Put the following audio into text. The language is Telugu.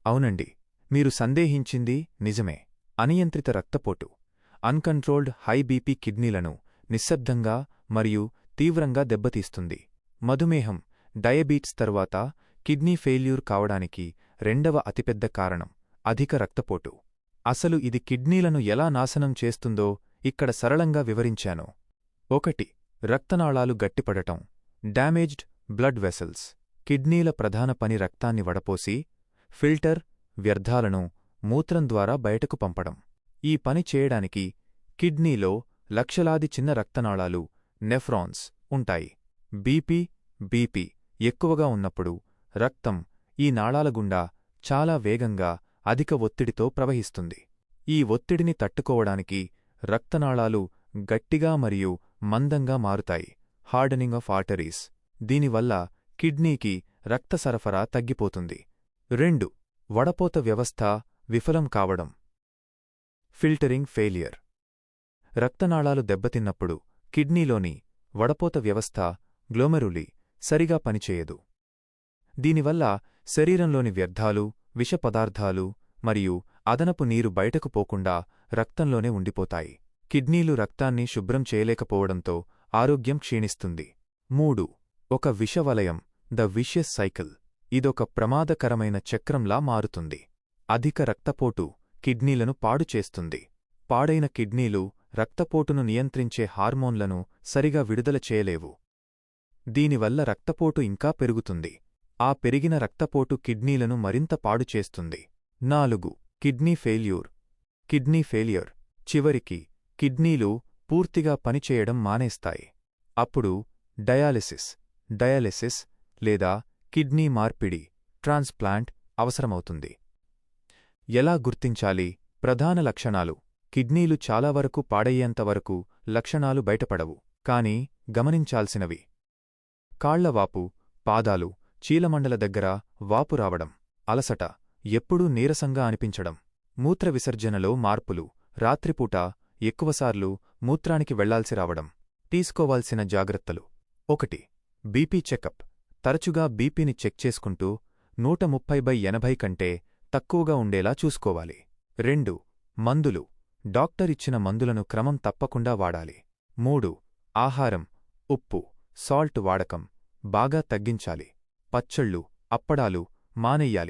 అవునండి, మీరు సందేహించింది నిజమే. అనియంత్రిత రక్తపోటు అన్కంట్రోల్డ్ హై బీపీ కిడ్నీలను నిశ్శబ్దంగా మరియు తీవ్రంగా దెబ్బతీస్తుంది. మధుమేహం, డయాబెటీస్ తరువాత కిడ్నీ ఫెయిల్యూర్ కావడానికి రెండవ అతిపెద్ద కారణం అధిక రక్తపోటు. అసలు ఇది కిడ్నీలను ఎలా నాశనం చేస్తుందో ఇక్కడ సరళంగా వివరించాను. 1. రక్తనాళాలు గట్టిపడటం, డ్యామేజ్డ్ బ్లడ్ వెసల్స్. కిడ్నీల ప్రధాన పని రక్తాన్ని వడపోసి, ఫిల్టర్, వ్యర్థాలను మూత్రం ద్వారా బయటకు పంపడం. ఈ పని చేయడానికి కిడ్నీలో లక్షలాది చిన్న రక్తనాళాలు, నెఫ్రాన్స్ ఉంటాయి. బీపీ ఎక్కువగా ఉన్నప్పుడు రక్తం ఈ నాళాల గుండా చాలా వేగంగా అధిక ఒత్తిడితో ప్రవహిస్తుంది. ఈ ఒత్తిడిని తట్టుకోవడానికి రక్తనాళాలు గట్టిగా మరియు మందంగా మారుతాయి, హార్డనింగ్ ఆఫ్ ఆర్టరీస్. దీనివల్ల కిడ్నీకి రక్త సరఫరా తగ్గిపోతుంది. 2. వడపోత వ్యవస్థ విఫలం కావడం, ఫిల్టరింగ్ ఫెయిలియర్. రక్తనాళాలు దెబ్బతిన్నప్పుడు కిడ్నీలోని వడపోత వ్యవస్థ గ్లోమెరులి సరిగా పనిచేయదు. దీనివల్ల శరీరంలోని వ్యర్థాలు, విష పదార్థాలు మరియు అదనపు నీరు బయటకు పోకుండా రక్తంలోనే ఉండిపోతాయి. కిడ్నీలు రక్తాన్ని శుభ్రం చేయలేకపోవడంతో ఆరోగ్యం క్షీణిస్తుంది. 3. ఒక విషవలయం, ద విషియస్ సైకిల్. ఇదొక ప్రమాదకరమైన చక్రంలా మారుతుంది. అధిక రక్తపోటు కిడ్నీలను పాడు చేస్తుంది. పాడైన కిడ్నీలు రక్తపోటును నియంత్రించే హార్మోన్లను సరిగా విడుదల చేయలేవు. దీనివల్ల రక్తపోటు ఇంకా పెరుగుతుంది. ఆ పెరిగిన రక్తపోటు కిడ్నీలను మరింత పాడు చేస్తుంది. 4. Kidney failure. చివరికి కిడ్నీలు పూర్తిగా పనిచేయడం మానేస్తాయి. అప్పుడు డయాలిసిస్ లేదా కిడ్నీ మార్పిడి, ట్రాన్స్ప్లాంట్ అవసరమవుతుంది. ఎలా గుర్తించాలి? ప్రధాన లక్షణాలు. కిడ్నీలు చాలా వరకు పాడయ్యేంతవరకు లక్షణాలు బయటపడవు, కానీ గమనించాల్సినవి: కాళ్లవాపు, పాదాలు, చీలమండల దగ్గర వాపు రావడం, అలసట, ఎప్పుడూ నీరసంగా అనిపించడం, మూత్ర విసర్జనలో మార్పులు, రాత్రిపూట ఎక్కువసార్లు మూత్రానికి వెళ్లాల్సి రావడం. తీసుకోవాల్సిన జాగ్రత్తలు: 1. BP checkup. తరచుగా బీపీని చెక్ చేసుకుంటూ 130/80 కంటే తక్కువగా ఉండేలా చూసుకోవాలి. 2. మందులు. డాక్టర్ ఇచ్చిన మందులను క్రమం తప్పకుండా వాడాలి. 3. ఆహారం. ఉప్పు, సాల్ట్ వాడకం బాగా తగ్గించాలి. పచ్చళ్ళు, అప్పడాలు మానెయ్యాలి.